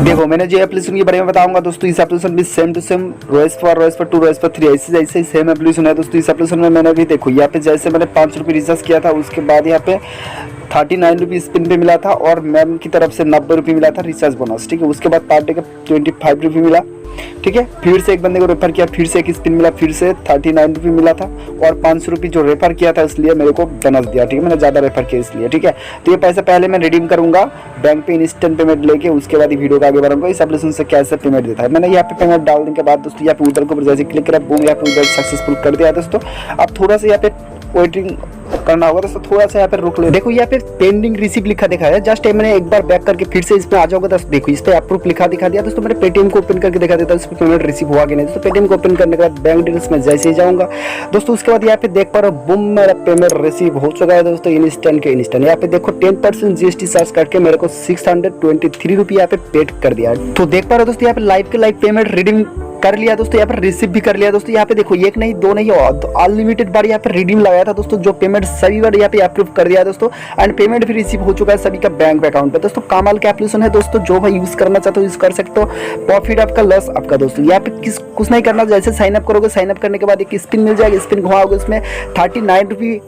देखो मैंने जो एप्लीकेशन के बारे में बताऊंगा दोस्तों, इस एप्लीकेशन भी सेम टू सेम रेस्फार 2 रेस्फार 3 ऐसे ही सेम एप्लीकेशन है दोस्तों। इस एप्लीकेशन में मैंने भी देखो यहाँ पे जैसे मैंने 5 रुपये रिचार्ज किया था, उसके बाद यहाँ पे 39 रुपये स्पिन पे मिला था और मैम की तरफ से 90 रुपये मिला था रिचार्ज बोनस, ठीक है। उसके बाद पर डे का 25 रुपये मिला, ठीक है। फिर से एक बंदे को रेफर किया, फिर से एक स्पिन मिला, फिर से 39 रुपये मिला था और 500 रुपये जो रेफर किया था इसलिए मेरे को बोनस दिया, ठीक है। मैंने ज़्यादा रेफर किया इसलिए, ठीक है। तो ये पैसा पहले मैं रिडीम करूंगा बैंक पे इंस्टेंट पेमेंट लेके, उसके बाद वीडियो का आगे बढ़ाऊंगा इस एप्लीकेशन से कैसे पेमेंट देता है। मैंने यहाँ पे पेमेंट डालने के बाद दोस्तों यहाँ पे उधर को जैसे क्लिक करा, बूम यहाँ पे उधर सक्सेसफुल कर दिया दोस्तों। अब थोड़ा सा यहाँ पे वेटिंग करना होगा दोस्तों, थोड़ा सा यहाँ पे रुक ले। देखो यहाँ पे पेंडिंग रिसीव लिखा दिखा है, जस्ट मैंने एक बार बैक करके फिर से इसमें आ जाओगे दोस्तों। देखो इस पे अप्रूव लिखा दिखा दिया दोस्तों। मैंने पेटीएम को ओपन करके दिखा देता हूँ इस पे पेमेंट रिसीव हुआ कि नहीं दोस्तों। पेटीएम को ओपन करने के बाद बैंक डिटेल्स में जैसे ही जाऊंगा दोस्तों, उसके बाद यहाँ पे देख पा रहे हो बूम मेरा पेमेंट रिसीव हो चुका है दोस्तों, इंस्टेंट के इंस्टेंट। यहाँ पे देखो 10% जीएसटी चार्ज करके मेरे को 623 रुपये यहाँ पे पेड कर दिया। तो देख पा रहे हो दोस्तों यहाँ पे लाइव के लाइव पेमेंट रिडीम कर लिया दोस्तों, यहाँ पर रिसीव भी कर लिया दोस्तों। यहाँ पे देखो एक नहीं दो नहीं अनलिमिटेड बार यहाँ पे रिडीम लगाया था दोस्तों, जो पेमेंट सभी बार यहाँ पे अप्रूव कर दिया दोस्तों एंड पेमेंट भी रिसीव हो चुका है सभी का बैंक अकाउंट पे दोस्तों। कमाल का एप्लीकेशन है दोस्तों, जो भाई यूज करना चाहते हो यूज कर सकते हो। प्रॉफिट आपका लॉस आपका दोस्तों। यहाँ पे कुछ नहीं करना, जैसे साइन अप करोगे, साइन अप करने के बाद एक स्पिन मिल जाएगा, स्पिन घुमाओगे उसमें 39 रुपये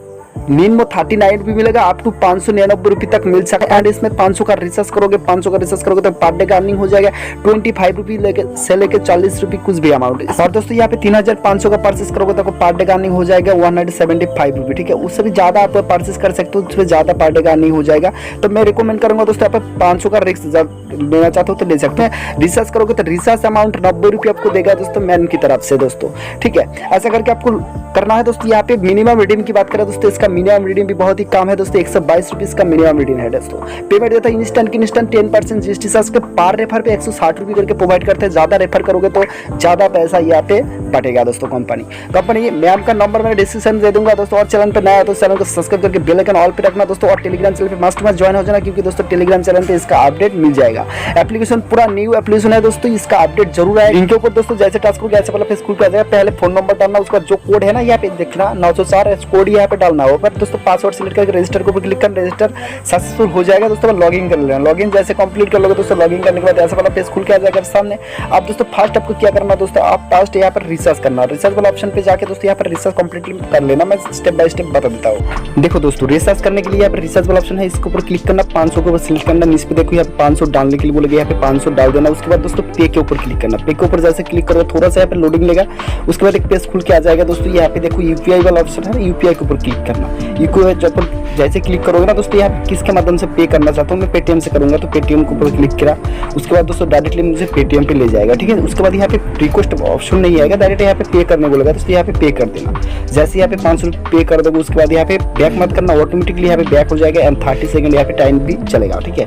मिनिमम 39 रुपये मिलेगा, आप टू 599 रुपये तक मिल सकता है। एंड इसमें 500 का रिचार्ज करोगे, 500 का रिचार्ज करोगे तो पर डे का अर्निंग हो जाएगा 25 रुपये से लेके 40 रुपये कुछ भी अमाउंट। और दोस्तों यहाँ पे 3500 का परचेस करोगे तो पर डे का अर्निंग हो जाएगा 175 रुपये, ठीक है। उससे भी ज़्यादा आप परचेस कर सकते हो, उससे ज़्यादा पर डे का अर्निंग हो जाएगा। तो मैं रिकमेंड करूँगा दोस्तों, यहाँ पे 500 का रिचार्ज लेना चाहते हो तो ले सकते हैं। रिचार्ज करोगे तो रिचार्ज अमाउंट 90 रुपये आपको देगा दोस्तों मैम की तरफ से दोस्तों, ठीक है। ऐसा करके आपको करना है दोस्तों। यहाँ पे मिनिमम रिडीम की बात करें दोस्तों, इसका मिनिमम रिडीम भी बहुत ही कम है दोस्तों, 122 रुपीज़ का मिनिमम रिडीम है दोस्तों। पेमेंट देता है इंस्टेंट की इंस्टेंट 10% जीएसटी चार्ज के पार रेफर पे 160 रुपये करके प्रोवाइड करते हैं। ज़्यादा रेफर करोगे तो ज़्यादा पैसा यहाँ पे बटेगा दोस्तों। कंपनी मैम का नंबर मैं डिस्क्रिप्शन दे दूंगा दोस्तों। और चैनल पर नया है तो चैनल को सब्सक्राइब करके बेल आइकन ऑल पे रखना दोस्तों। और टेलीग्राम चैनल पे मस्ट ज्वाइन हो जाना, क्योंकि दोस्तों टेलीग्राम चैनल पे इसका अपडेट मिल जाएगा। एप्लीकेशन पूरा न्यू एप्लीकेशन है दोस्तों, इसका अपडेट जरूर आएगा। इनके ऊपर दोस्तों जैसे टास्क को ऐसे वाला फेस खुल कर जाएगा, पहले फोन नंबर डालना, उसका जो कोड है ना यहाँ पे देखना 904 कोड यहाँ पे डालना होगा। पर दोस्तों पासवर्ड सिलेक्ट करके रजिस्टर के ऊपर क्लिक करना, रजिस्टर सक्सेसफुल हो जाएगा दोस्तों। लॉगिन कर लेना, लॉगिन जैसे कंप्लीट कर लोगे दोस्तों, लॉगिन करने के बाद ऐसा वाला पेज खुल के आ जाएगा सामने। आप दोस्तों फर्स्ट आपको क्या करना दोस्तों, आप फर्स्ट यहाँ पर रिचार्ज करना, रिचार्ज वाला ऑप्शन पे जाके दोस्तों यहाँ पर रिचार्ज कंप्लीट कर लेना। मैं स्टेप बाय स्टेप बता देता हूँ। देखो दोस्तों रिचार्ज करने के लिए यहाँ पर रिचार्ज वाला ऑप्शन है, इसके ऊपर क्लिक करना, 500 के ऊपर सिलेक्ट करना। इस पे देखो यहाँ पे 500 डालने के लिए बोलेगा, यहाँ पे 500 डाल देना। उसके बाद दोस्तों पे के ऊपर क्लिक करना, पे के ऊपर जैसे क्लिक करोगे थोड़ा सा यहाँ पे लोडिंग लेगा, उसके बाद एक पेज खुल के आ जाएगा दोस्तों। यहाँ पे देखो यूपीआई वाला ऑप्शन है, यूपीआई के ऊपर क्लिक करना। यूपीआई जब जैसे क्लिक करोगे ना दोस्तों, यहाँ पे किसके माध्यम से पे करना चाहता हूँ, मैं पेटीएम से करूंगा तो पेटीएम के ऊपर क्लिक करा। उसके बाद दोस्तों डायरेक्टली मुझे पेटीएम पे ले जाएगा, ठीक है। उसके बाद यहाँ पे रिक्वेस्ट ऑप्शन नहीं आएगा, डायरेक्ट यहाँ पे पे करने बोलेगा दोस्तों, यहाँ पे पे कर देना। जैसे यहाँ पे 500 रुपये पे कर दोगे, उसके बाद यहाँ पे बैक मत करना, ऑटोमेटिकली यहाँ पे बैक हो जाएगा एंड 30 सेकंड यहाँ पे टाइम भी चलेगा, ठीक है।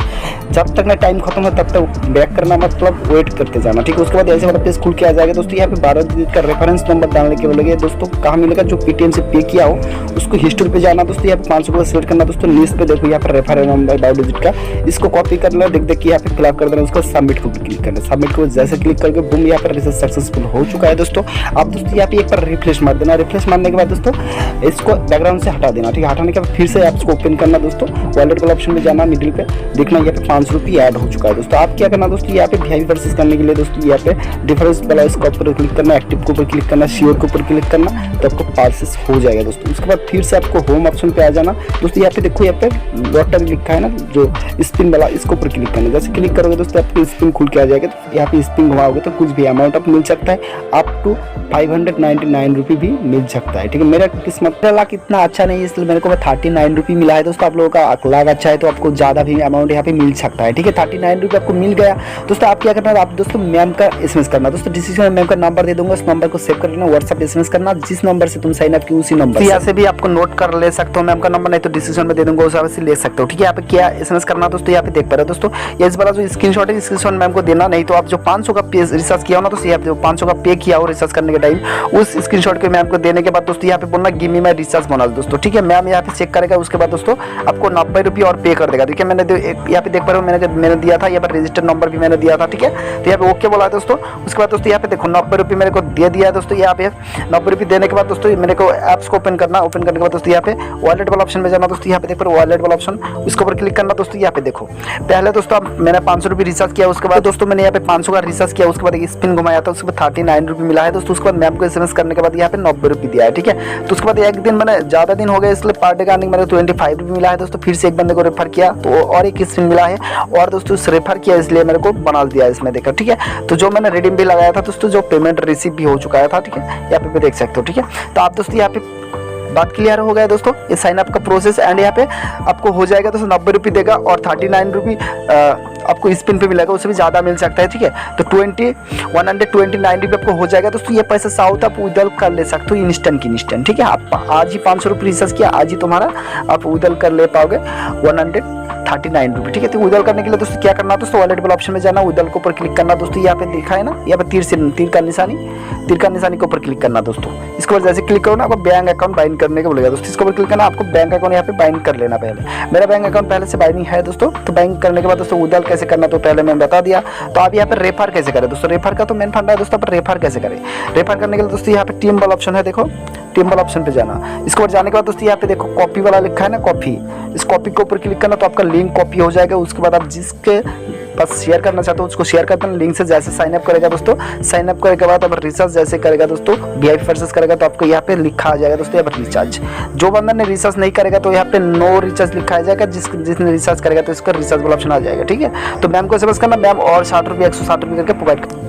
जब तक ना टाइम खत्म हो तब तक बैक करना, मतलब वेट करते जाना, ठीक है। उसके बाद ऐसे वाला पेज खुल के आ जाएगा दोस्तों। यहाँ पे 12 डिजिट का रेफरेंस नंबर डालने के बोलेगा दोस्तों। कहाँ मिलेगा, जो पेटीएम से पे किया हो उसको हिस्ट्री पे जाना दोस्तों। यहाँ पे 500 को सिलेक्ट करना दोस्तों, लिस्ट पे देखो यहाँ पर रेफरेंस नंबर 12 डिजिट का, इसको कॉपी कर लेना, देख के यहाँ पे फिलअप कर देना। उसको सबमिट को क्लिक करना, सबमिट को जैसे क्लिक करके बूम यहाँ पर रिचार्ज सक्सेसफुल हो चुका है दोस्तों। आप दोस्तों यहाँ पे एक बार रिफ्रेश मार देना, रिफ्रेश मारने के बाद दोस्तों इसको बैकग्राउंड से हटा देना, ठीक है। हटाने के बाद फिर से आप इसको ओपन करना दोस्तों, वॉलेट वाला ऑप्शन में जाना, मिडिल पे देखना यहाँ पे 500 रुपये ऐड हो चुका है दोस्तों। आप क्या करना दोस्तों, यहाँ पे वीआईपी परचेस करने के लिए दोस्तों यहाँ पे डिफरेंस वाला इसके ऊपर क्लिक करना, एक्टिव के ऊपर क्लिक करना, श्योर के ऊपर क्लिक करना, तो आपको परचेस हो जाएगा दोस्तों। उसके बाद फिर से आपको होम ऑप्शन पे आ जाना दोस्तों। यहाँ पे देखो यहाँ पे लॉटरी लिखा है ना जो स्पिन वाला, इसके ऊपर क्लिक करना। जैसे क्लिक करोगे दोस्तों आपको स्पिन खुल के आ जाएगा। तो यहाँ पे स्पिन घुमाओगे तो कुछ भी अमाउंट आप मिल सकता है, अप टू 599 रुपये भी मिल सकता है, ठीक है। मेरा किस्मत लाख इतना अच्छा नहीं है, इसलिए मेरे को 39 रुपये मिला है दोस्तों। आप लोगों का लाख अच्छा है तो आपको ज़्यादा भी अमाउंट यहाँ पे मिल सकता है, ठीक है। 39 रुपये आपको मिल गया दोस्तों। आप क्या करना है, आप दोस्तों मैम का एसएमएस करना दोस्तों। डिस्क्रिप्शन में मैम का नंबर दे दूंगा, उस नंबर को सेव कर लेना, व्हाट्सएप एसएमएस करना, जिस नंबर से तुम साइन अप किए उसी नंबर यहाँ से भी आपको नोट कर ले सकते हो मैम का नंबर, नहीं तो डिस्क्रिप्शन में दे दूंगा, उस से ले सकते हो, ठीक है। यहाँ पे क्या एसएमएस करना दोस्तों, यहाँ पे देख पा रहे हो दोस्तों, ये इस वाला जो स्क्रीनशॉट है, स्क्रीनशॉट मैम को देना। नहीं तो आप जो 500 का पे रिचार्ज किया हो ना दोस्तों, यहाँ पे 500 का पे किया हो रिचार्ज करने के टाइम, उस स्क्रीनशॉट को मैम को देने के बाद दोस्तों यहाँ पे बोलना give me my recharge bonus दोस्तों, ठीक है। मैम यहाँ पे चेक करेगा, उसके बाद दोस्तों आपको 90 रुपये और पे कर देगा, ठीक है। मैंने यहाँ पे देख पा रहे हो मैंने दिया था, यहाँ पर रजिस्टर नंबर भी मैंने दिया था, ठीक है। तो यहाँ पे ओके बोला दोस्तों। उसके बाद दोस्तों यहाँ पे देखो 90 रुपये मेरे को दे दिया दोस्तों। यहाँ पे 90 रुपये देने के बाद दोस्तों मेरे को ऐप्स को ओपन करना, ओपन करने के बाद दोस्तों दोस्तों यहाँ पे वॉलेट वाला ऑप्शन में जाना दोस्तों, यहाँ पे देख पर वॉलेट वाला ऑप्शन, उसके ऊपर क्लिक करना दोस्तों। यहाँ पे देखो पहले दोस्तों मैंने 500 रुपये रिचार्ज किया, उसके बाद दोस्तों मैंने यहाँ पे 500 का रिचार्ज किया, उसके बाद एक स्पिन घुमाया था, उसके बाद 39 रुपये मिला है दोस्तों। उसके बाद मैम को SMS करने के बाद यहाँ पे 90 रुपये दिया है, ठीक है। तो उसके बाद एक दिन मैंने ज़्यादा दिन हो गए इसलिए पर डे का अर्निंग मेरे 25 रुपये मिला है दोस्तों। फिर से एक बंदे को रेफर किया तो और एक स्पिन मिला है, और दोस्तों इस रेफर किया इसलिए मेरे को बना दिया इसमें देखा, ठीक है। तो जो मैंने रिडीम भी लगाया था दोस्तों, जो पेमेंट रिसीव भी हो चुका था, ठीक है, यहाँ पे देख सकते हो, ठीक है। तो आप दोस्तों यहाँ पे बात क्लियर हो गया दोस्तों, ये साइन अप का प्रोसेस। एंड यहाँ पे आपको हो जाएगा दोस्तों 90 रुपये देगा, और 39 रुपये आपको स्पिन पे मिलेगा, उससे भी ज़्यादा मिल सकता है, ठीक है। तो 129 रुपये आपको हो जाएगा दोस्तों। ये पैसा साउथ आप विड्रॉल कर ले सकते हो इंस्टेंट की इंस्टेंट, ठीक है। आप आज ही 500 रुपये रिचार्ज किया, आज ही तुम्हारा आप विड्रॉल कर ले पाओगे 139 रुपये, ठीक है। तो विड्रॉल करने के लिए दोस्तों क्या करना है दोस्तों, वॉलेट वाला ऑप्शन में जाना, विड्रॉल के ऊपर क्लिक करना दोस्तों। यहाँ पे देखा है ना, यहाँ पे तीर का निशानी के ऊपर क्लिक करना दोस्तों। इसके बाद जैसे क्लिक करो ना, आपको बैंक अकाउंट बाइंड करने को बोलेगा दोस्तों। इसके ऊपर क्लिक करना, आपको बैंक अकाउंट यहाँ पे बाइंड कर लेना पहले। मेरा बैंक अकाउंट पहले से बाइंडिंग है दोस्तों। तो बाइंड करने के बाद दोस्तों विड्रॉल कैसे करना तो पहले मैंने बता दिया। तो आप यहाँ पे रेफर कैसे करें दोस्तों, रेफर का तो मेन फंडा है दोस्तों, पर रेफर कैसे करें। रेफर करने के लिए दोस्तों यहाँ पे टीम वाला ऑप्शन है, देखो टीम वाला ऑप्शन पे जाना। इसके बाद जाने के बाद दोस्तों यहाँ पे देखो कॉपी वाला लिखा है ना, कॉपी, इस कॉपी के ऊपर क्लिक करना, तो आपका लिंक कॉपी हो जाएगा। उसके बाद आप जिसके बस शेयर करना चाहते हो उसको शेयर करते हैं लिंक से। जैसे साइन अप करेगा दोस्तों, साइन अप करने के बाद अब रिचार्ज जैसे करेगा दोस्तों, VIP परचेस करेगा तो आपको यहाँ पे लिखा आ जाएगा दोस्तों यहाँ पर रिचार्ज। जो बंदा ने रिचार्ज नहीं करेगा तो यहाँ पे नो रिचार्ज लिखा आ जाएगा, जिसने रिचार्ज करेगा तो इसका रिचार्ज वाला ऑप्शन आ जाएगा, ठीक है। तो मैम को SMS करना, मैम और 60 रुपये 160 रुपये करके प्रोवाइड कर।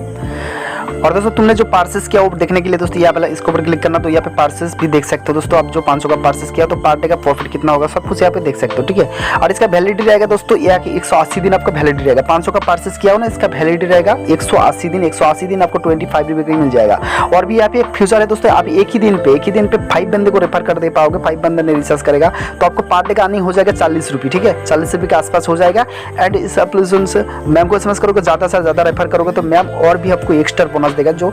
और दोस्तों तुमने जो पार्सेस किया वो देखने के लिए दोस्तों यहाँ पे इसके ऊपर क्लिक करना, तो यहाँ पे पार्सेस भी देख सकते हो दोस्तों। आप जो 500 का पार्सेस किया तो पर डे का प्रॉफिट कितना होगा सब कुछ यहाँ पे देख सकते हो, ठीक है। और इसका वैलिडिटी रहेगा दोस्तों यह कि 180 दिन आपका वैलिडिटी रहेगा। 500 का पार्सेस किया हो ना, इसका वैलिडिटी रहेगा 180 दिन। 180 दिन आपको 25 रुपये का मिल जाएगा। और भी यहाँ पे एक फ्यूचर है दोस्तों, आप एक ही दिन पे 5 बंदे को रेफर कर दे पाओगे। 5 बंदे ने रिचार्ज करेगा तो आपको पर डे का अर्निंग हो जाएगा 40 रुपये, ठीक है, 40 रुपये के आसपास हो जाएगा। एंड इस एप्लीकेशन से मैम को SMS करोगे, ज़्यादा से ज़्यादा रेफर करोगे तो मैम और भी आपको एक्स्ट्रा बोनस देगा जो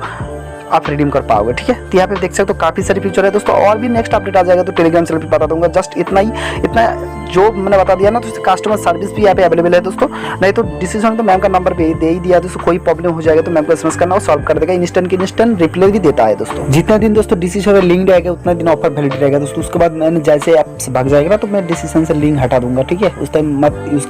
आप रिडीम कर पाओगे, ठीक है। तो यहाँ पे देख सकते हो काफ़ी सारी फीचर है दोस्तों। और भी नेक्स्ट अपडेट आ जाएगा तो टेलीग्राम चैनल पे बता दूंगा। जस्ट इतना जो मैंने बता दिया ना, तो कस्टमर सर्विस भी यहाँ पे अवेलेबल है दोस्तों। नहीं तो डिसीजन तो मैम का नंबर पे दे ही दिया दोस्तों। कोई प्रॉब्लम हो जाएगा तो मैम को SMS करना, वो सॉल्व कर देगा। इंस्टेंट की इंस्टेंट रिप्लाई भी देता है दोस्तों। जितने दिन दोस्तों डिसीजन लिंक रहेगा उतना दिन ऑफर वैलिड रहेगा दोस्तों। उसके बाद मैंने जैसे ऐप से भाग जाएगा तो मैं डिसीजन से लिंक हटा दूंगा, ठीक है। उस टाइम मत यूज